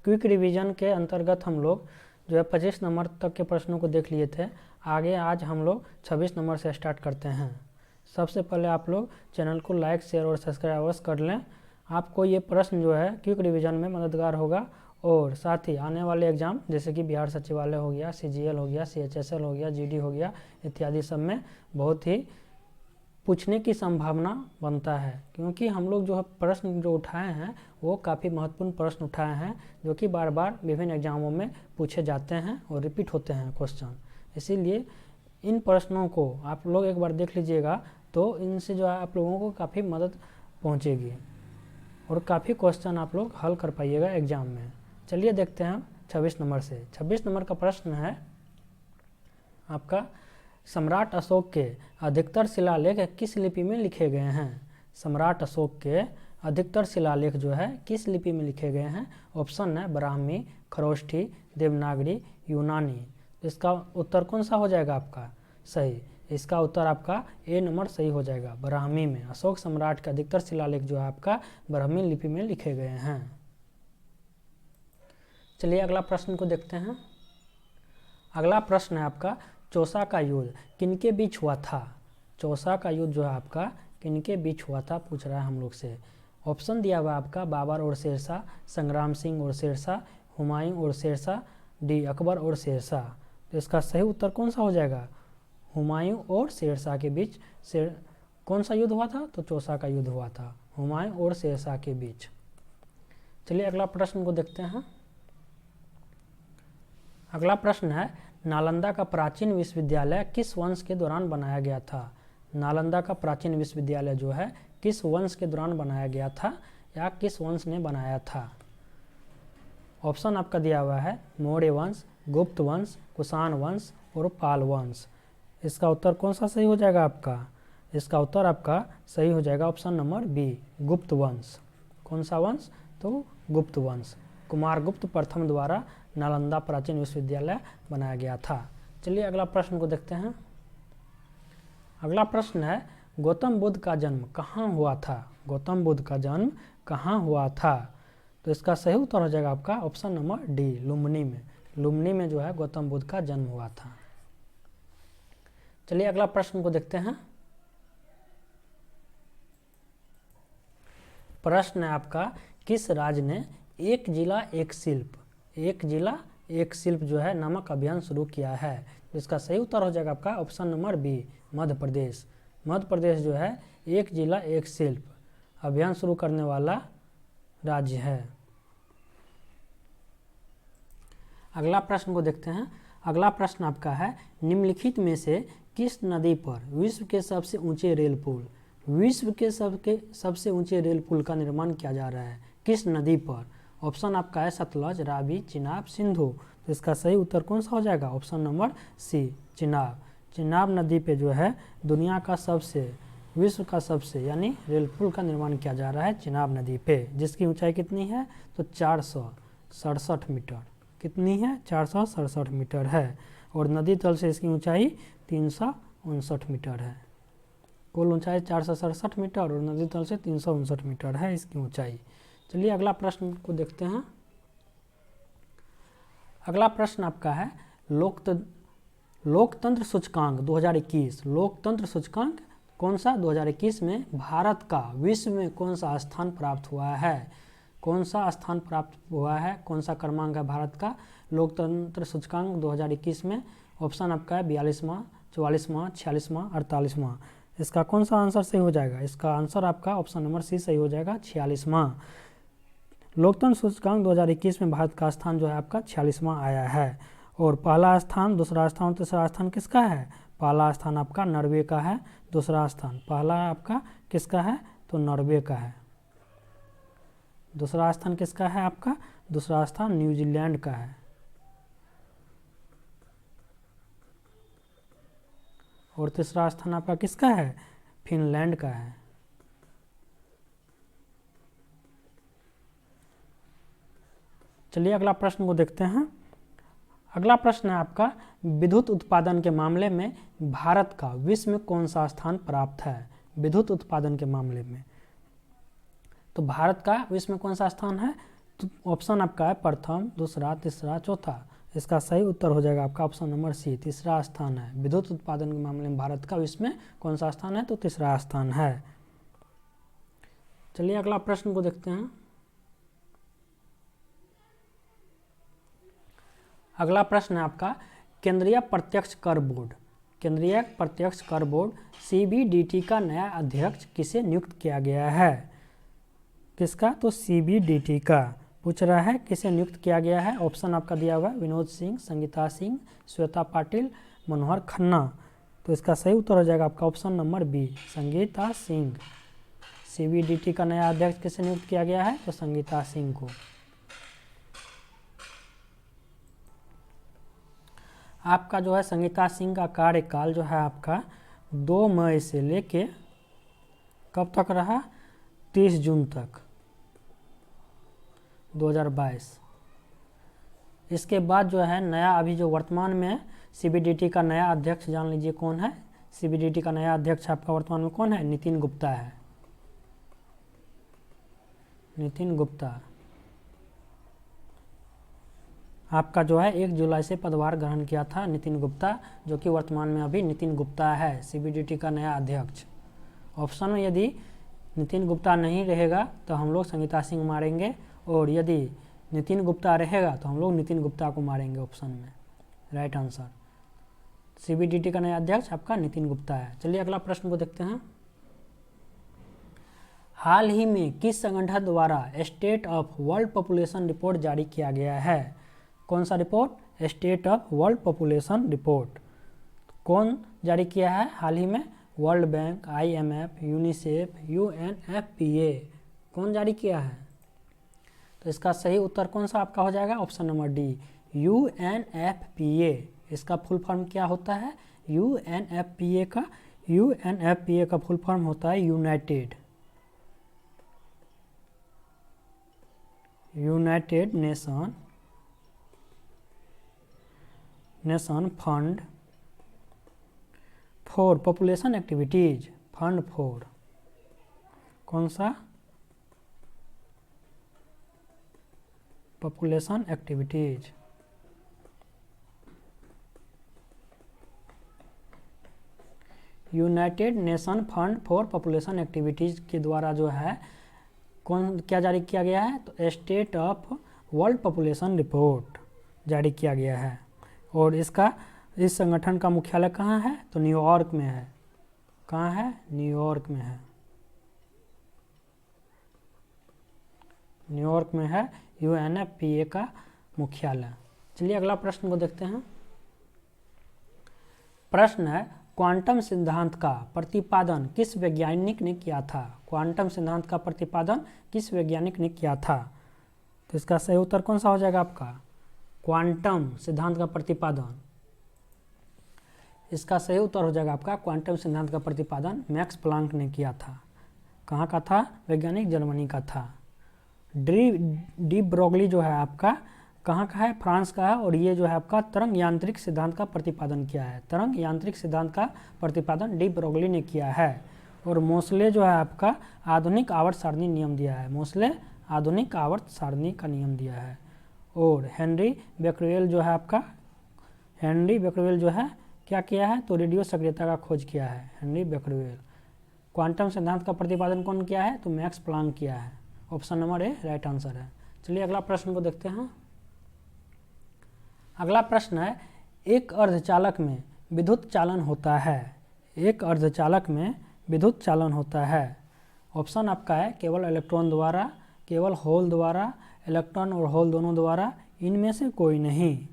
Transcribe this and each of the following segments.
Quick revision के अंतर्गत हम लोग जो है 25 नंबर तक के प्रश्नों को देख लिए थे। आगे आज हम लोग 26 नंबर से स्टार्ट करते हैं। सबसे पहले आप लोग चैनल को लाइक, शेयर और सब्सक्राइब अवश्य कर लें। आपको ये प्रश्न जो है क्विक रिवीजन में मददगार होगा और साथ ही आने वाले एग्ज़ाम जैसे कि बिहार सचिवालय हो गया, CGL हो गया, CHSL हो गया, GD हो गया इत्यादि सब में बहुत ही पूछने की संभावना बनता है, क्योंकि हम लोग जो है प्रश्न जो उठाए हैं वो काफ़ी महत्वपूर्ण प्रश्न उठाए हैं जो कि बार बार विभिन्न एग्जामों में पूछे जाते हैं और रिपीट होते हैं क्वेश्चन। इसीलिए इन प्रश्नों को आप लोग एक बार देख लीजिएगा तो इनसे जो है आप लोगों को काफ़ी मदद पहुंचेगी और काफ़ी क्वेश्चन आप लोग हल कर पाइएगा एग्जाम में। चलिए देखते हैं 26 नंबर से। 26 नंबर का प्रश्न है आपका, सम्राट अशोक के अधिकतर शिलालेख किस लिपि में लिखे गए हैं? सम्राट अशोक के अधिकतर शिलालेख जो है किस लिपि में लिखे गए हैं? ऑप्शन है ब्राह्मी, खरोष्ठी, देवनागरी, यूनानी। इसका उत्तर कौन सा हो जाएगा आपका सही? इसका उत्तर आपका ए नंबर सही हो जाएगा, ब्राह्मी में। अशोक सम्राट के अधिकतर शिलालेख जो है आपका ब्राह्मी लिपि में लिखे गए हैं। चलिए अगला प्रश्न को देखते हैं। अगला प्रश्न है आपका, चौसा का युद्ध किनके बीच हुआ था? चौसा का युद्ध जो है आपका किनके बीच हुआ था पूछ रहा है हम लोग से। ऑप्शन दिया हुआ आपका बाबर और शेरशाह, संग्राम सिंह और शेरशाह, हुमायूं और शेरशाह, डी अकबर और शेरशाह। तो इसका सही उत्तर कौन सा हो जाएगा? हुमायूं और शेरशाह के बीच कौन सा युद्ध हुआ था? तो चौसा का युद्ध हुआ था, हुमायूं और शेरशाह के बीच। चलिए अगला प्रश्न को देखते हैं। अगला प्रश्न है, नालंदा का प्राचीन विश्वविद्यालय किस वंश के दौरान बनाया गया था? नालंदा का प्राचीन विश्वविद्यालय जो है किस वंश के दौरान बनाया गया था या किस वंश ने बनाया था? ऑप्शन आपका दिया हुआ है मौर्य वंश, गुप्त वंश, कुषाण वंश और पाल वंश। इसका उत्तर कौन सा सही हो जाएगा आपका? इसका उत्तर आपका सही हो जाएगा ऑप्शन नंबर बी, गुप्त वंश। कौन सा वंश? तो गुप्त वंश। कुमारगुप्त प्रथम द्वारा नालंदा प्राचीन विश्वविद्यालय बनाया गया था। चलिए अगला प्रश्न को देखते हैं। अगला प्रश्न है, गौतम बुद्ध का जन्म कहाँ हुआ था? गौतम बुद्ध का जन्म कहाँ हुआ था? तो इसका सही उत्तर हो जाएगा आपका ऑप्शन नंबर डी, लुम्बिनी में। लुम्बिनी में जो है गौतम बुद्ध का जन्म हुआ था। चलिए अगला प्रश्न को देखते हैं। प्रश्न है आपका, किस राज्य ने एक जिला एक शिल्प, एक जिला एक शिल्प जो है नामक अभियान शुरू किया है? तो इसका सही उत्तर हो जाएगा आपका option number B, Madhya Pradesh. Madhya Pradesh जो है एक जिला एक शिल्प अभियान शुरू करने वाला राज्य है। अगला प्रश्न को देखते हैं। अगला प्रश्न आपका है, निम्नलिखित में से किस नदी पर विश्व के सबसे ऊंचे रेल पुल, विश्व के सबसे ऊंचे रेल पुल का निर्माण किया जा रहा है? किस नदी पर? ऑप्शन आपका है सतलज, रावी, चिनाब, सिंधु। तो इसका सही उत्तर कौन सा हो जाएगा? Option number C, Chenab. Chenab नदी पे जो है दुनिया का सबसे, विश्व का सबसे यानी रेल पुल का निर्माण किया जा रहा है चिनाब नदी पे, जिसकी ऊंचाई कितनी है? तो 467 मीटर। कितनी है? 467 मीटर है। और नदी तल से इसकी ऊंचाई 359 मीटर है। कुल ऊंचाई 467 मीटर और नदी तल से 359 मीटर है इसकी ऊंचाई। चलिए अगला प्रश्न को देखते हैं। अगला प्रश्न आपका है, लोकतंत्र सूचकांक 2021, लोकतंत्र सूचकांक कौन सा 2021 में भारत का विश्व में कौन सा स्थान प्राप्त हुआ है? कौन सा स्थान प्राप्त हुआ है? कौन सा क्रमांक है भारत का लोकतंत्र सूचकांक 2021 में? ऑप्शन आपका है 42वां, 44वां, 46वां, 48वां। इसका कौन सा आंसर सही हो जाएगा? इसका आंसर आपका ऑप्शन नंबर सी सही हो जाएगा, 46वां। लोकतंत्र सूचकांक 2021 में भारत का स्थान जो है आपका 46वां आया है। और पहला स्थान, दूसरा स्थान, तीसरा स्थान किसका है? पहला स्थान आपका नॉर्वे का है, दूसरा स्थान पहला आपका किसका है? तो नॉर्वे का है। दूसरा स्थान किसका है आपका? दूसरा स्थान न्यूजीलैंड का है। और तीसरा स्थान आपका किसका है? फिनलैंड का है। चलिए अगला प्रश्न को देखते हैं। अगला प्रश्न है आपका, विद्युत उत्पादन के मामले में भारत का विश्व में कौन सा स्थान प्राप्त है? विद्युत उत्पादन के मामले में तो भारत का विश्व में कौन सा स्थान है? तो ऑप्शन आपका है प्रथम, दूसरा, तीसरा, चौथा। इसका सही उत्तर हो जाएगा आपका ऑप्शन नंबर सी, तीसरा स्थान है। विद्युत उत्पादन के मामले में भारत का विश्व में कौन सा स्थान है? तो तीसरा स्थान है। चलिए अगला प्रश्न को देखते हैं। अगला प्रश्न है आपका केंद्रीय प्रत्यक्ष कर बोर्ड। केंद्रीय प्रत्यक्ष कर बोर्ड सीबीडीटी का नया अध्यक्ष किसे नियुक्त किया गया है? किसका? तो सीबीडीटी का पूछ रहा है, किसे नियुक्त किया गया है? ऑप्शन आपका दिया हुआ है विनोद सिंह, संगीता सिंह, श्वेता पाटिल, मनोहर खन्ना। तो इसका सही उत्तर हो जाएगा आपका option number B, Sangeeta Singh. CBDT का नया अध्यक्ष किसे नियुक्त किया गया है? तो संगीता सिंह को। आपका जो है संगीता सिंह का कार्यकाल जो है आपका 2 मई से लेके कब तक रहा? 30 जून तक 2022। इसके बाद जो है नया अभी जो वर्तमान में सीबीडीटी का नया अध्यक्ष जान लीजिए कौन है। सीबीडीटी का नया अध्यक्ष आपका वर्तमान में कौन है? नितिन गुप्ता है। नितिन गुप्ता आपका जो है 1 जुलाई से पदभार ग्रहण किया था नितिन गुप्ता, जो कि वर्तमान में अभी नितिन गुप्ता है सीबीडीटी का नया अध्यक्ष। ऑप्शन में यदि नितिन गुप्ता नहीं रहेगा तो हम लोग संगीता सिंह मारेंगे, और यदि नितिन गुप्ता रहेगा तो हम लोग नितिन गुप्ता को मारेंगे। ऑप्शन में राइट आंसर सीबीडीटी का नया अध्यक्ष आपका नितिन गुप्ता है। चलिए अगला प्रश्न को देखते हैं। हाल ही में किस संगठन द्वारा state of world population report जारी किया गया है? कौन सा report? State of world population report. कौन जारी किया है हाल ही में? World bank, IMF, UNICEF, UNFPA. कौन जारी किया है? तो इसका सही उत्तर कौन सा आपका हो जाएगा? Option number D, UNFPA. इसका फुल फॉर्म क्या होता है? यूएनएफपीए का फुल फॉर्म होता है United nation fund for population activities. Fund for कौन सा? Population activities. United nation fund for population activities के द्वारा जो है क्या जारी किया गया है? तो state of world population report जारी किया गया है। और इस संगठन का मुख्यालय कहाँ है? तो न्यूयॉर्क में है। कहाँ है? न्यूयॉर्क में है। न्यूयॉर्क में है यूएनएफपीए का मुख्यालय। चलिए अगला प्रश्न को देखते हैं। प्रश्न है क्वांटम सिद्धांत का प्रतिपादन किस वैज्ञानिक ने किया था? क्वांटम सिद्धांत का प्रतिपादन किस वैज्ञानिक ने किया था? तो इसका सही उत्तर कौन सा हो जाएगा आपका? क्वांटम सिद्धांत का प्रतिपादन। इसका सही उत्तर हो जाएगा आपका क्वांटम सिद्धांत का प्रतिपादन मैक्स प्लांक ने किया था। कहाँ का था? वैज्ञानिक जर्मनी का था। डी ब्रोगली जो है आपका कहाँ का है? फ्रांस का है। और ये जो है आपका तरंग यांत्रिक सिद्धांत का प्रतिपादन किया है। तरंग यांत्रिक सिद्धांत का प्रतिपादन डी ब्रोगली ने किया है। और मोसले जो है आपका आधुनिक आवर्त सारणी नियम दिया है। मोसले आधुनिक आवर्त सारणी का नियम दिया है। और हेनरी बेकरवेल जो है आपका क्या किया है? तो रेडियो सक्रियता का खोज किया है हेनरी बेकरवेल। क्वांटम सिद्धांत का प्रतिपादन कौन किया है? तो मैक्स प्लांक किया है। ऑप्शन नंबर ए राइट आंसर है। चलिए अगला प्रश्न को देखते हैं। अगला प्रश्न है एक अर्धचालक में विद्युत चालन होता है। एक अर्धचालक में विद्युत चालन होता है। ऑप्शन आपका है केवल इलेक्ट्रॉन द्वारा, केवल होल द्वारा, इलेक्ट्रॉन और होल दोनों द्वारा, इनमें से कोई नहीं।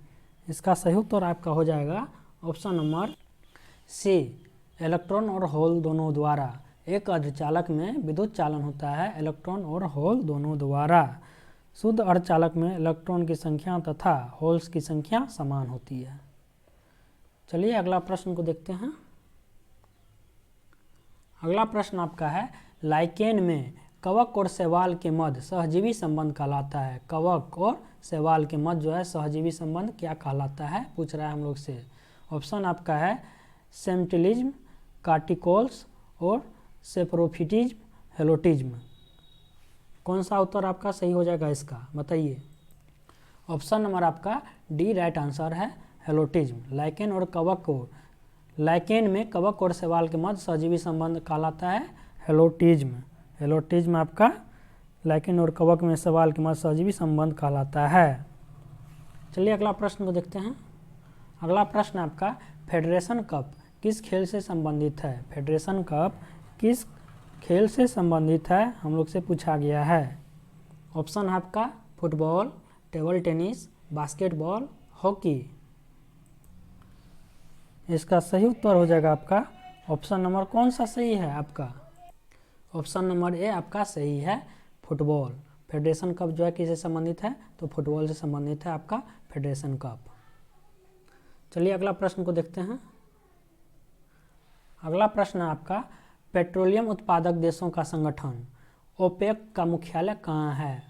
इसका सही उत्तर आपका हो जाएगा ऑप्शन नंबर सी, इलेक्ट्रॉन और होल दोनों द्वारा। एक अर्धचालक में विद्युत चालन होता है इलेक्ट्रॉन और होल दोनों द्वारा। शुद्ध अर्धचालक में इलेक्ट्रॉन की संख्या तथा होल्स की संख्या समान होती है। चलिए अगला प्रश्न को देखते हैं। अगला प्रश्न आपका है लाइकेन में कवक और शैवाल के मध्य सहजीवी संबंध कहलाता है। कवक और शैवाल के मध्य जो है सहजीवी संबंध क्या कहलाता है? पूछ रहा है हम लोग से। ऑप्शन आपका है सेम्टिलिज्म, कार्टिकोल्स और सेप्रोफिटिज्म, हेलोटिज्म। कौन सा उत्तर आपका सही हो जाएगा इसका, बताइए। ऑप्शन नंबर आपका डी राइट आंसर है, हेलोटिज्म। लाइकेन और कवक को, लाइकेन में कवक और शैवाल के मध्य सजीवी संबंध कहलाता है हेलोटिज्म। हेलोटिज्म आपका लाइकेन और कवक में शैवाल के मध्य सजीवी संबंध कहलाता है। चलिए अगला प्रश्न को देखते हैं। अगला प्रश्न आपका फेडरेशन कप किस खेल से संबंधित है। फेडरेशन कप किस खेल से संबंधित है हम लोग से पूछा गया है। ऑप्शन है आपका football, table tennis, basketball, hockey. इसका सही उत्तर हो जाएगा आपका ऑप्शन नंबर कौन सा सही है आपका, ऑप्शन नंबर ए आपका सही है, फुटबॉल। फेडरेशन कप जो है किससे संबंधित है, तो फुटबॉल से संबंधित है आपका फेडरेशन कप। चलिए अगला प्रश्न को देखते हैं। अगला प्रश्न है आपका पेट्रोलियम उत्पादक देशों का संगठन ओपेक का मुख्यालय कहाँ है।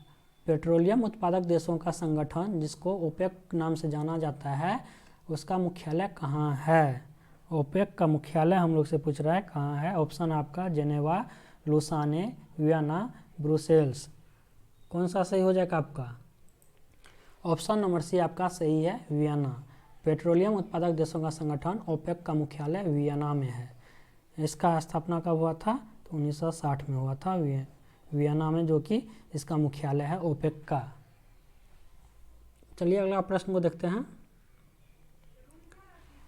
पेट्रोलियम उत्पादक देशों का संगठन जिसको ओपेक नाम से जाना जाता है उसका मुख्यालय कहाँ है। ओपेक का मुख्यालय हम लोग से पूछ रहा है कहाँ है। ऑप्शन आपका जेनेवा, लुसाने, वियना, ब्रुसेल्स। कौन सा सही हो जाएगा आपका, ऑप्शन नंबर सी आपका सही है, वियना। पेट्रोलियम उत्पादक देशों का संगठन ओपेक का मुख्यालय वियना में है। इसका स्थापना कब हुआ था, तो 1960 में हुआ था वियना में, जो कि इसका मुख्यालय है ओपेक का। चलिए अगला प्रश्न को देखते हैं।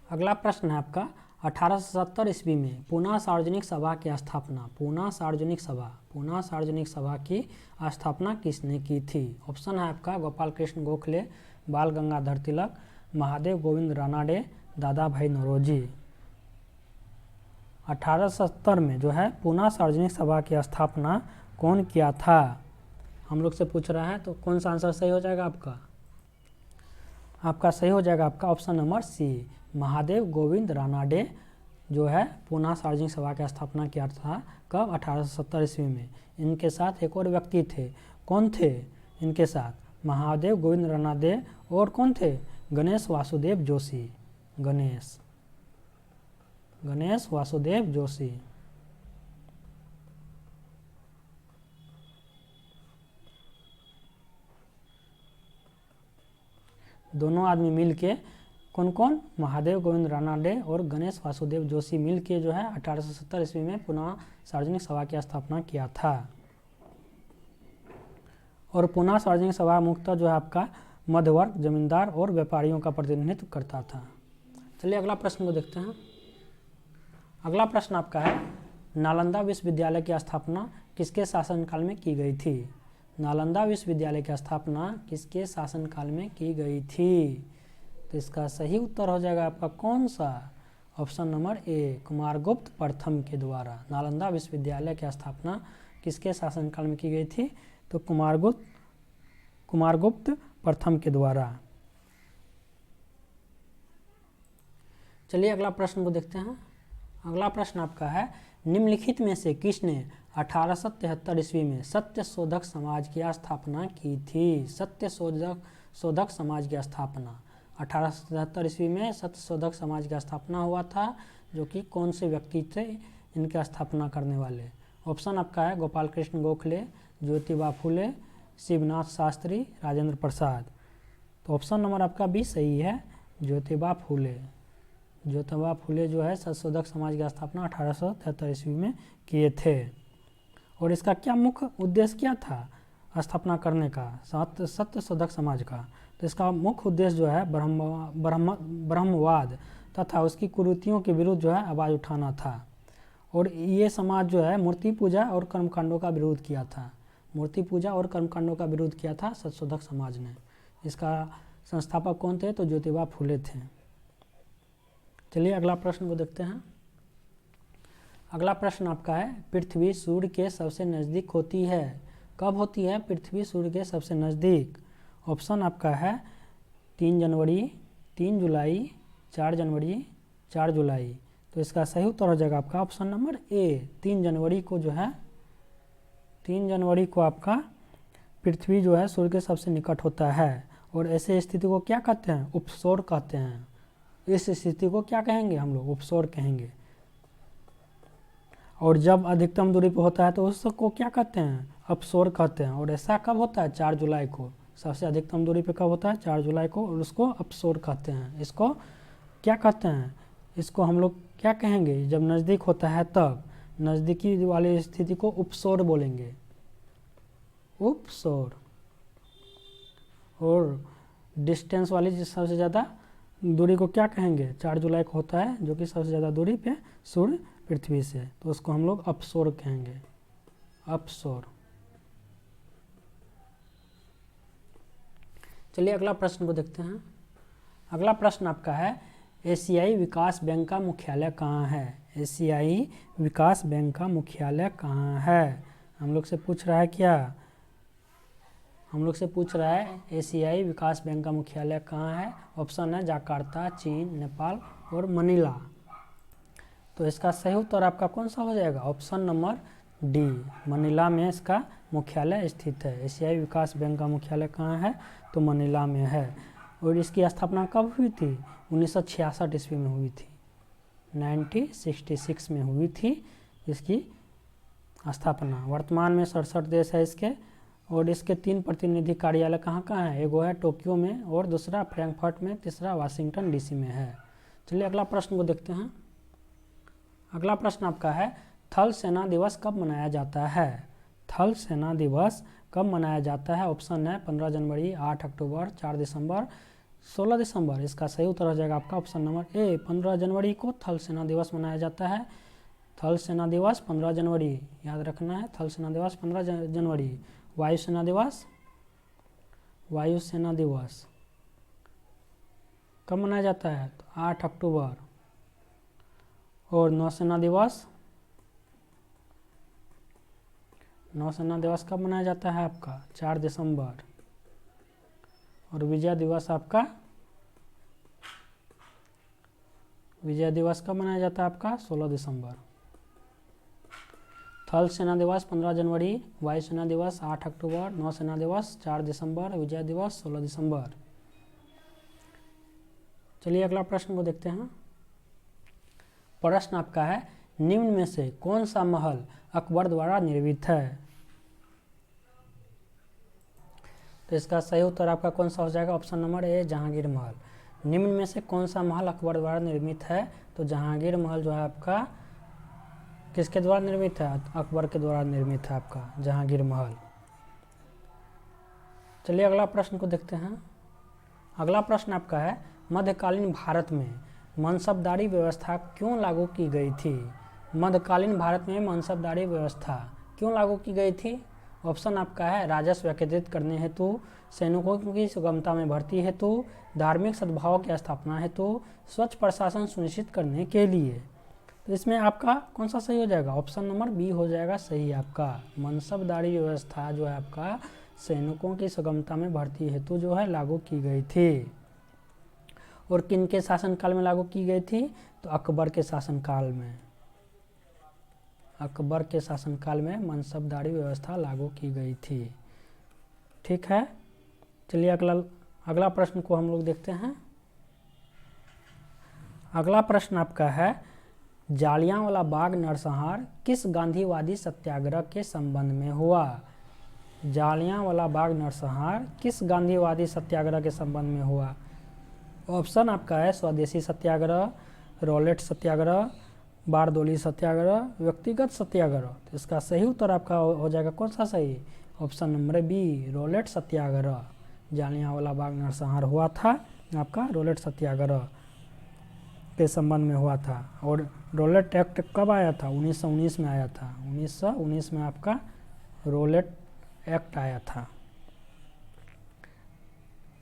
अगला प्रश्न है आपका 1870 ईस्वी में पूना सार्वजनिक सभा की स्थापना, पूना सार्वजनिक सभा की स्थापना किसने की थी। ऑप्शन है आपका गोपाल कृष्ण गोखले, बाल गंगाधर तिलक, महादेव गोविंद रानाडे, दादा भाई नौरोजी। 1870 में जो है पूना सार्वजनिक सभा की स्थापना कौन किया था हम लोग से पूछ रहा है, तो कौन सा आंसर सही हो जाएगा आपका, आपका सही हो जाएगा आपका option number C, Mahadev Govind Ranade जो है पूना सार्वजनिक सभा की स्थापना किया था कब, 1870 ईस्वी में। इनके साथ एक और व्यक्ति थे, कौन थे इनके साथ, महादेव गोविंद रानाडे और कौन थे, गणेश वासुदेव जोशी, गणेश वासुदेव जोशी। दोनों आदमी मिलके कौन कौन, महादेव गोविंद रानाडे और गणेश वासुदेव जोशी मिलके जो है 1870 ईस्वी में पुनः सार्वजनिक सभा की स्थापना किया था। और पुनः सार्वजनिक सभा मुख्यतः जो है आपका मध्यवर्ग, जमींदार और व्यापारियों का प्रतिनिधित्व करता था। चलिए अगला प्रश्न को देखते हैं। अगला प्रश्न आपका है नालंदा विश्वविद्यालय की स्थापना किसके शासनकाल में की गई थी। नालंदा विश्वविद्यालय की स्थापना किसके शासनकाल में की गई थी, तो इसका सही उत्तर हो जाएगा आपका कौन सा, ऑप्शन नंबर ए, कुमारगुप्त प्रथम के द्वारा। नालंदा विश्वविद्यालय की स्थापना किसके शासनकाल में की गई थी, तो कुमारगुप्त प्रथम के द्वारा। चलिए अगला प्रश्न को देखते हैं। अगला प्रश्न आपका है निम्नलिखित में से किसने 1873 ईस्वी में सत्य शोधक समाज की स्थापना की थी। सत्य शोधक समाज की स्थापना 1873 ईस्वी में सत्य शोधक समाज की स्थापना हुआ था, जो कि कौन से व्यक्ति थे इनकी स्थापना करने वाले। ऑप्शन आपका है गोपाल कृष्ण गोखले, ज्योतिबा फुले, शिवनाथ शास्त्री, राजेंद्र प्रसाद। तो ऑप्शन नंबर आपका बी सही है, ज्योतिबा फुले। ज्योतिबा फुले जो है सत्यशोधक समाज की स्थापना 1873 ईस्वी में किए थे। और इसका क्या मुख्य उद्देश्य क्या था स्थापना करने का, सत्यशोधक समाज का, तो इसका मुख्य उद्देश्य जो है ब्रह्मवाद तथा उसकी कुरीतियों के विरुद्ध जो है आवाज़ उठाना था। और ये समाज जो है मूर्ति पूजा और कर्मकांडों का विरोध किया था। मूर्ति पूजा और कर्मकांडों का विरोध किया था सत्यशोधक समाज ने। इसका संस्थापक कौन थे, तो ज्योतिबा फुले थे। चलिए अगला प्रश्न को देखते हैं। अगला प्रश्न आपका है पृथ्वी सूर्य के सबसे नज़दीक होती है। कब होती है पृथ्वी सूर्य के सबसे नज़दीक। ऑप्शन आपका है 3 जनवरी, 3 जुलाई, 4 जनवरी, 4 जुलाई। तो इसका सही उत्तर हो जाएगा आपका ऑप्शन नंबर ए, 3 जनवरी को जो है 3 जनवरी को आपका पृथ्वी जो है सूर्य के सबसे निकट होता है। और ऐसे स्थिति को क्या कहते हैं, उपसौर कहते हैं। इस स्थिति को क्या कहेंगे हम लोग, उपसौर कहेंगे। और जब अधिकतम दूरी पर होता है तो उसको क्या कहते हैं, अफसोर कहते हैं। और ऐसा कब होता है? 4 जुलाई को। सबसे अधिकतम दूरी पे कब होता है? 4 जुलाई को, और उसको अफसोर कहते हैं। इसको क्या कहते हैं? इसको हम लोग क्या कहेंगे? जब नज़दीक होता है तब नज़दीकी वाली स्थिति को उपसोर बोलेंगे, उपसोर। और डिस्टेंस वाली जिस सबसे ज़्यादा दूरी को क्या कहेंगे? 4 जुलाई को होता है, जो कि सबसे ज़्यादा दूरी पे सूर्य पृथ्वी से, तो उसको हम लोग अपसोर कहेंगे, अपसोर। चलिए अगला प्रश्न को देखते हैं। अगला प्रश्न आपका है, एशियाई विकास बैंक का मुख्यालय कहाँ है? एशियाई विकास बैंक का मुख्यालय कहाँ है? हम लोग से पूछ रहा है क्या? हम लोग से पूछ रहा है एशियाई विकास बैंक का मुख्यालय कहाँ है? ऑप्शन है जकार्ता, चीन, नेपाल और मनीला। तो इसका सही उत्तर आपका कौन सा हो जाएगा? ऑप्शन नंबर डी, मनीला में इसका मुख्यालय स्थित है। एशियाई विकास बैंक का मुख्यालय कहाँ है? तो मनीला में है। और इसकी स्थापना कब हुई थी? 1966 ईस्वी में हुई थी, 1966 में हुई थी इसकी स्थापना। वर्तमान में 67 देश है इसके, और इसके 3 प्रतिनिधि कार्यालय कहाँ कहाँ है? एगो है टोक्यो में, और दूसरा फ्रैंकफर्ट में, तीसरा वाशिंगटन डीसी में है। चलिए अगला प्रश्न को देखते हैं। अगला प्रश्न आपका है, थल सेना दिवस कब मनाया जाता है? थल सेना दिवस कब मनाया जाता है? ऑप्शन है 15 जनवरी, 8 अक्टूबर, 4 दिसंबर, 16 दिसंबर। इसका सही उत्तर हो जाएगा आपका ऑप्शन नंबर ए, 15 जनवरी को थल सेना दिवस मनाया जाता है। थल सेना दिवस 15 जनवरी, याद रखना है, थल सेना दिवस 15 जनवरी। वायुसेना दिवस, वायुसेना दिवस कब मनाया जाता है? तो 8 अक्टूबर। और नौसेना दिवस, नौसेना दिवस कब मनाया जाता है आपका? 4 दिसंबर। और विजय दिवस आपका, विजय दिवस कब मनाया जाता है आपका? 16 दिसंबर। थल सेना दिवस 15 जनवरी, वायुसेना दिवस 8 अक्टूबर, नौसेना दिवस 4 दिसंबर, विजय दिवस 16 दिसंबर। चलिए अगला प्रश्न को देखते हैं। प्रश्न आपका है, निम्न में से कौन सा महल अकबर द्वारा निर्मित है? तो इसका सही उत्तर आपका कौन सा हो जाएगा? ऑप्शन नंबर ए, जहांगीर महल। निम्न में से कौन सा महल अकबर द्वारा निर्मित है? तो जहांगीर महल जो है आपका किसके द्वारा निर्मित है? अकबर के द्वारा निर्मित है आपका जहांगीर महल। चलिए अगला प्रश्न को देखते हैं। अगला प्रश्न आपका है, मध्यकालीन भारत में मनसबदारी व्यवस्था क्यों लागू की गई थी? मध्यकालीन भारत में मनसबदारी व्यवस्था क्यों लागू की गई थी? ऑप्शन आपका है राजस्व एकत्रित करने हेतु, सैनिकों की सुगमता में भर्ती हेतु, धार्मिक सद्भाव की स्थापना हेतु, स्वच्छ प्रशासन सुनिश्चित करने के लिए। तो इसमें आपका कौन सा सही हो जाएगा? ऑप्शन नंबर बी हो जाएगा सही आपका। मनसबदारी व्यवस्था जो है आपका सैनिकों की सुगमता में भर्ती हेतु जो है लागू की गई थी। और किन के शासनकाल में लागू की गई थी? तो अकबर के शासनकाल में, अकबर के शासनकाल में मनसबदारी व्यवस्था लागू की गई थी। ठीक है, चलिए अगला प्रश्न को हम लोग देखते हैं। अगला प्रश्न आपका है, जालियांवाला बाग नरसंहार किस गांधीवादी सत्याग्रह के संबंध में हुआ? जालियांवाला बाग नरसंहार किस गांधीवादी सत्याग्रह के संबंध में हुआ? ऑप्शन आपका है स्वदेशी सत्याग्रह, रॉलेट सत्याग्रह, बारदोली सत्याग्रह, व्यक्तिगत सत्याग्रह। तो इसका सही उत्तर आपका हो जाएगा कौन सा सही? ऑप्शन नंबर बी, रॉलेट सत्याग्रह। जालियांवाला बाग नरसंहार हुआ था आपका रॉलेट सत्याग्रह के संबंध में हुआ था। और रॉलेट एक्ट कब आया था? 1919 में आया था। 1919 में आपका रॉलेट एक्ट आया था।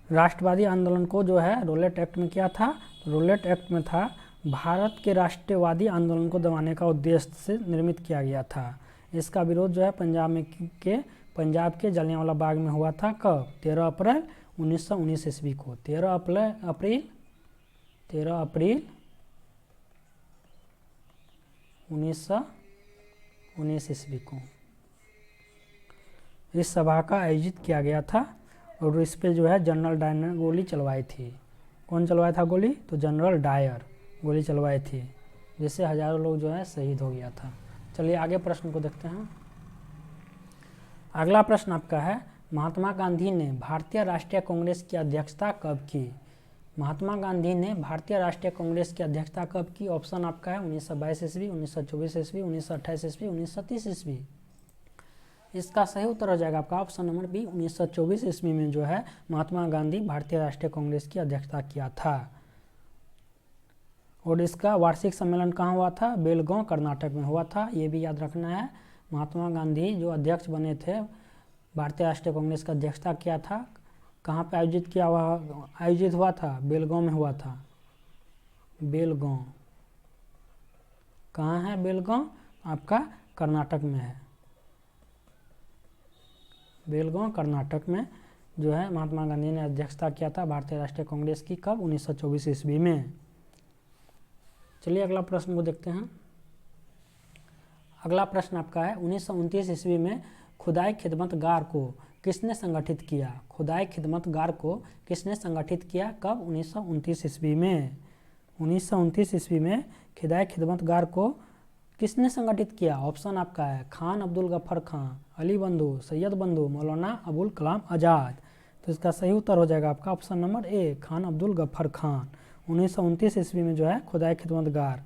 राष्ट्रवादी आंदोलन को जो है रॉलेट एक्ट में क्या था? रॉलेट एक्ट में था भारत के राष्ट्रवादी आंदोलन को दबाने का उद्देश्य से निर्मित किया गया था। इसका विरोध जो है पंजाब के जलियांवाला बाग में हुआ था। कब? 13 अप्रैल 1919 ईस्वी को। 13 अप्रैल 1919 ईस्वी को इस सभा का आयोजित किया गया था। और इस पे जो है जनरल डायर ने गोली चलवाई थी। कौन चलवाया था गोली? तो जनरल डायर गोली चलवाई थी, जिससे हजारों लोग जो है शहीद हो गया था। चलिए आगे प्रश्न को देखते हैं। अगला प्रश्न आपका है, महात्मा गांधी ने भारतीय राष्ट्रीय कांग्रेस की अध्यक्षता कब की? महात्मा गांधी ने भारतीय राष्ट्रीय कांग्रेस की अध्यक्षता कब की? ऑप्शन आपका है 1922 ईस्वी, 1924 ईस्वी, 1928 ईस्वी, 1930 ईस्वी। इसका सही उत्तर हो जाएगा आपका ऑप्शन नंबर बी, 1924 ईस्वी में जो है महात्मा गांधी भारतीय राष्ट्रीय कांग्रेस की अध्यक्षता किया था। और इसका वार्षिक सम्मेलन कहाँ हुआ था? बेलगांव कर्नाटक में हुआ था, ये भी याद रखना है। महात्मा गांधी जो अध्यक्ष बने थे, भारतीय राष्ट्रीय कांग्रेस का अध्यक्षता किया था, कहाँ पे आयोजित हुआ था? बेलगांव में हुआ था। बेलगांव कहाँ है? बेलगांव आपका कर्नाटक में है। बेलगांव कर्नाटक में जो है महात्मा गांधी ने अध्यक्षता किया था भारतीय राष्ट्रीय कांग्रेस की। कब? 1924 ईस्वी में। चलिए अगला प्रश्न को देखते हैं। अगला प्रश्न आपका है, 1929 ईस्वी में खुदाई खिदमतगार को किसने संगठित किया? खुदाई खिदमतगार को किसने संगठित किया? कब? 1929 ईस्वी में। 1929 ईस्वी में खुदाई खिदमतगार को किसने संगठित किया? ऑप्शन आपका है खान अब्दुल गफ्फर खान, अली बंधु, सैयद बंधु, मौलाना अबुल कलाम आज़ाद। तो इसका सही उत्तर हो जाएगा आपका option number A, Khan Abdul Gaffar Khan. 1929 ईस्वी में जो है खुदाई खिदमतगार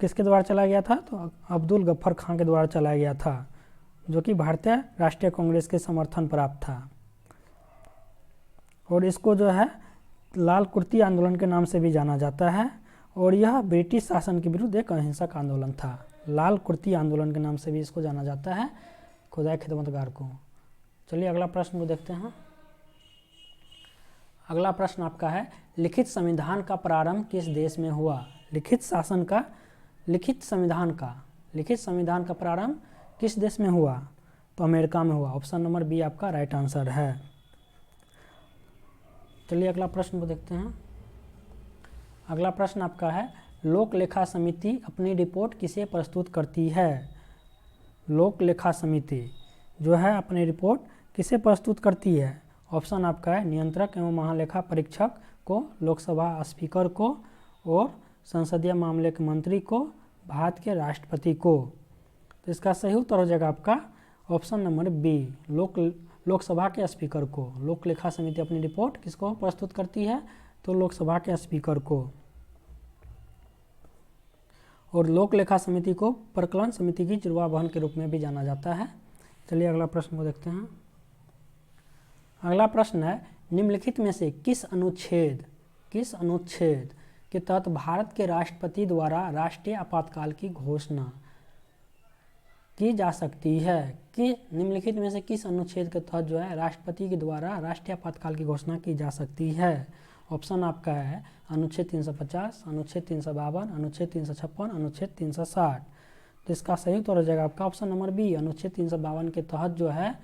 किसके द्वारा चलाया गया था? तो अब्दुल गफ्फर खान के द्वारा चलाया गया था, जो कि भारतीय राष्ट्रीय कांग्रेस के समर्थन प्राप्त था। और इसको जो है लाल कुर्ती आंदोलन के नाम से भी जाना जाता है। और यह ब्रिटिश शासन के विरुद्ध एक अहिंसक आंदोलन था। लाल कुर्ती आंदोलन के नाम से भी इसको जाना जाता है, खुदाई खिदमतगार को। चलिए अगला प्रश्न को देखते हैं। अगला प्रश्न आपका है, लिखित संविधान का प्रारंभ किस देश में हुआ? लिखित संविधान का प्रारंभ किस देश में हुआ? तो अमेरिका में हुआ। ऑप्शन नंबर बी आपका राइट आंसर है। चलिए अगला प्रश्न को देखते हैं। अगला प्रश्न आपका है, लोक लेखा समिति अपनी रिपोर्ट किसे प्रस्तुत करती है? लोक लेखा समिति जो है अपनी रिपोर्ट किसे प्रस्तुत करती है? ऑप्शन आपका है नियंत्रक एवं महालेखा परीक्षक को, लोकसभा स्पीकर को, और संसदीय मामले के मंत्री को, भारत के राष्ट्रपति को। तो इसका सही उत्तर हो जाएगा आपका ऑप्शन नंबर बी, लोकसभा के स्पीकर को। लोक लेखा समिति अपनी रिपोर्ट किसको प्रस्तुत करती है? तो लोकसभा के स्पीकर को। और लोक लेखा समिति को प्रकलन समिति की जिरवावहन के रूप में भी जाना जाता है। चलिए अगला प्रश्न को देखते हैं। अगला प्रश्न है, निम्नलिखित में से किस अनुच्छेद के तहत भारत के राष्ट्रपति द्वारा राष्ट्रीय आपातकाल की घोषणा की जा सकती है? कि निम्नलिखित में से किस अनुच्छेद के तहत जो है राष्ट्रपति के द्वारा राष्ट्रीय आपातकाल की घोषणा की जा सकती है? ऑप्शन आपका है अनुच्छेद 350, अनुच्छेद 352, अनुच्छेद 356, अनुच्छेद 360। तो इसका सही उत्तर हो जाएगा आपका ऑप्शन नंबर बी, अनुच्छेद 352 के तहत जो है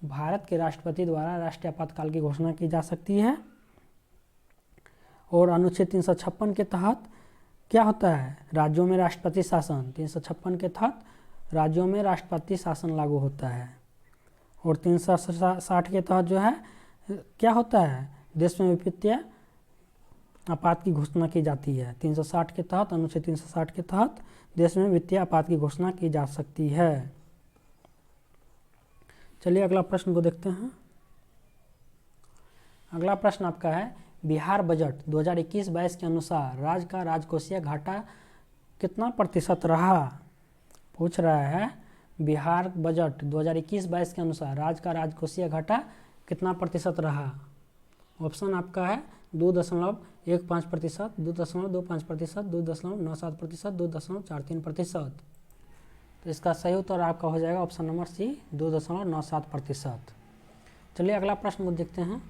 भारत के राष्ट्रपति द्वारा राष्ट्रीय आपातकाल की घोषणा की जा सकती है। और अनुच्छेद 356 के तहत क्या होता है? राज्यों में राष्ट्रपति शासन। 356 के तहत राज्यों में राष्ट्रपति शासन लागू होता है। और 360 के तहत जो है क्या होता है? देश में वित्तीय आपात की घोषणा की जाती है। 360 के तहत, अनुच्छेद 360 के तहत देश में वित्तीय आपात की घोषणा की जा सकती है। चलिए अगला प्रश्न को देखते हैं। अगला प्रश्न आपका है, बिहार बजट 2021-22 के अनुसार राज्य का राजकोषीय घाटा कितना प्रतिशत रहा? पूछ रहा है बिहार बजट 2021-22 के अनुसार राज्य का राजकोषीय घाटा कितना प्रतिशत रहा? ऑप्शन आपका है 2.15%, 2.25%, 2.97%, 2.43%। तो इसका सही उत्तर आपका हो जाएगा ऑप्शन नंबर सी, 2.97%। चलिए अगला प्रश्न को देखते हैं।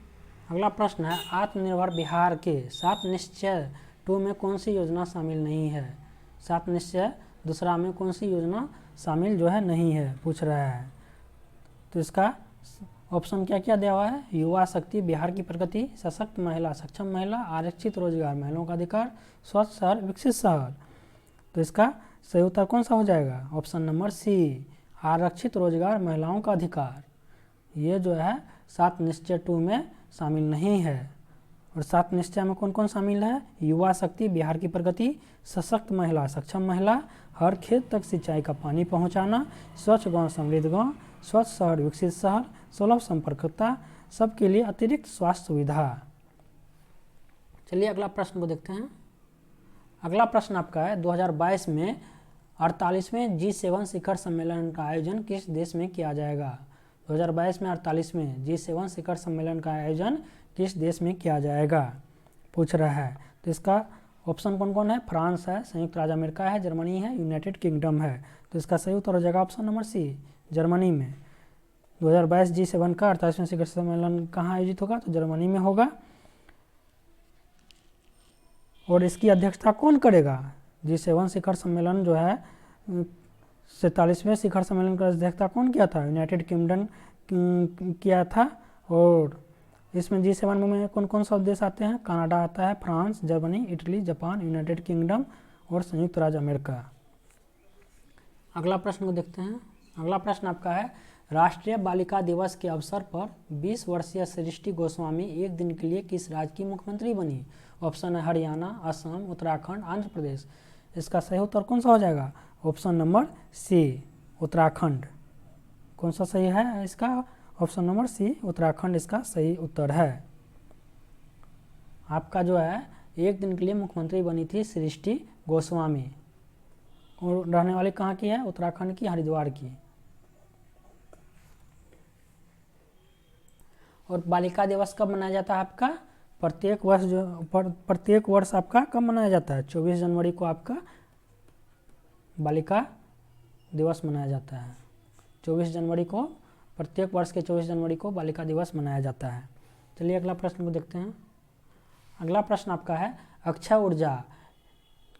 अगला प्रश्न है, आत्मनिर्भर बिहार के 7 निश्चय 2 में कौन सी योजना शामिल नहीं है? 7 निश्चय दूसरा में कौन सी योजना शामिल जो है नहीं है, पूछ रहा है। तो इसका ऑप्शन क्या क्या दिया हुआ है? युवा शक्ति, बिहार की प्रगति, सशक्त महिला, सक्षम महिला, आरक्षित रोजगार, महिलाओं का अधिकार, स्वच्छ शहर, विकसित शहर। तो इसका सही उत्तर कौन सा हो जाएगा? ऑप्शन नंबर सी, आरक्षित रोजगार, महिलाओं का अधिकार। ये जो है 7 निश्चय 2 में शामिल नहीं है। और 7 निश्चय में कौन कौन शामिल है? युवा शक्ति, बिहार की प्रगति, सशक्त महिला, सक्षम महिला, हर खेत तक सिंचाई का पानी पहुंचाना, स्वच्छ गांव समृद्ध गांव, स्वच्छ शहर, विकसित शहर, सुलभ संपर्कता, सबके लिए अतिरिक्त स्वास्थ्य सुविधा। चलिए अगला प्रश्न को देखते हैं। अगला प्रश्न आपका है 2022 में 48वें G7 शिखर सम्मेलन का आयोजन किस देश में किया जाएगा। 2022 में 48वें G7 शिखर सम्मेलन का आयोजन किस देश में किया जाएगा पूछ रहा है। तो इसका ऑप्शन कौन कौन है? फ्रांस है, संयुक्त राज्य अमेरिका है, जर्मनी है, यूनाइटेड किंगडम है। तो इसका सही उत्तर हो जाएगा ऑप्शन नंबर सी, जर्मनी में। 2022 G7 का 48वें शिखर सम्मेलन कहाँ आयोजित होगा? तो जर्मनी में होगा। और इसकी अध्यक्षता कौन करेगा? G7 शिखर सम्मेलन जो है 47वें शिखर सम्मेलन का अध्यक्षता कौन किया था? यूनाइटेड किंगडम किया था। और इसमें G7 में कौन कौन सा देश आते हैं? कनाडा आता है, France, Germany, Italy, Japan, United kingdom और संयुक्त राज्य अमेरिका। अगला प्रश्न को देखते हैं। अगला प्रश्न आपका है राष्ट्रीय बालिका दिवस के अवसर पर 20 वर्षीय सृष्टि गोस्वामी एक दिन के लिए किस राज्य की मुख्यमंत्री बनी? ऑप्शन है हरियाणा, असम, उत्तराखंड, आंध्र प्रदेश। इसका सही उत्तर कौन सा हो जाएगा? Option number C, Uttarakhand. कौन सा सही है इसका? ऑप्शन नंबर सी, उत्तराखंड इसका सही उत्तर है। आपका जो है एक दिन के लिए मुख्यमंत्री बनी थी सृष्टि गोस्वामी, और रहने वाली कहाँ की है? उत्तराखंड की, हरिद्वार की। और बालिका दिवस कब मनाया जाता है आपका? प्रत्येक वर्ष आपका कब मनाया जाता है? 24 जनवरी को आपका बालिका दिवस मनाया जाता है। 24 जनवरी को, प्रत्येक वर्ष के 24 जनवरी को बालिका दिवस मनाया जाता है। चलिए अगला प्रश्न को देखते हैं। अगला प्रश्न आपका है अक्षय ऊर्जा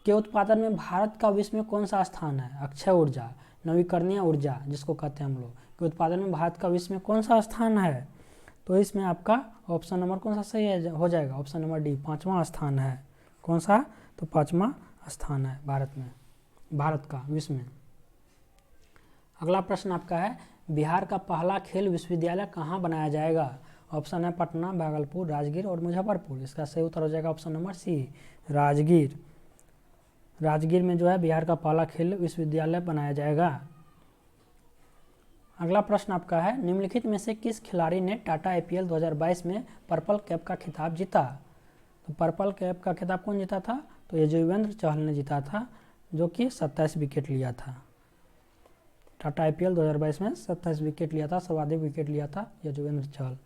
के उत्पादन में भारत का विश्व में कौन सा स्थान है? अक्षय ऊर्जा, नवीकरणीय ऊर्जा जिसको कहते हैं हम लोग, के उत्पादन में भारत का विश्व में कौन सा स्थान है? तो इसमें आपका ऑप्शन नंबर कौन सा सही है हो जाएगा? ऑप्शन नंबर डी, 5वां स्थान है। कौन सा? तो 5वां स्थान है भारत में, भारत का विश्व में। अगला प्रश्न आपका है बिहार का पहला खेल विश्वविद्यालय कहाँ बनाया जाएगा? ऑप्शन है पटना, भागलपुर, राजगीर और मुजफ्फरपुर। इसका सही उत्तर हो जाएगा option number C, Rajgir. Rajgir में जो है बिहार का पहला खेल विश्वविद्यालय बनाया जाएगा। अगला प्रश्न आपका है निम्नलिखित में से किस खिलाड़ी ने टाटा IPL 2022 में पर्पल कैप का खिताब जीता? तो पर्पल कैप का खिताब कौन जीता था? तो यजुवेंद्र चहल ने जीता था, जो कि 27 विकेट लिया था। टाटा IPL 2022 में 27 विकेट लिया था, सर्वाधिक विकेट लिया था यजुवेंद्र चहल।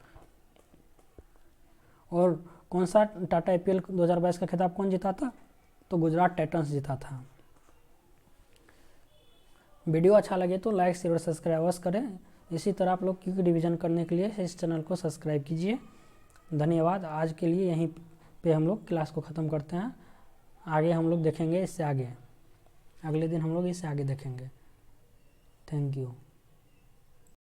और कौन सा टाटा IPL 2022 का खिताब कौन जीता था? तो गुजरात टाइटंस जीता था। वीडियो अच्छा लगे तो लाइक, शेयर और सब्सक्राइब अवश्य करें। इसी तरह आप लोग क्विक रिवीजन करने के लिए इस चैनल को सब्सक्राइब कीजिए। धन्यवाद। आज के लिए यहीं पे हम लोग क्लास को ख़त्म करते हैं। आगे हम लोग देखेंगे इससे आगे, अगले दिन हम लोग इससे आगे देखेंगे। Thank you.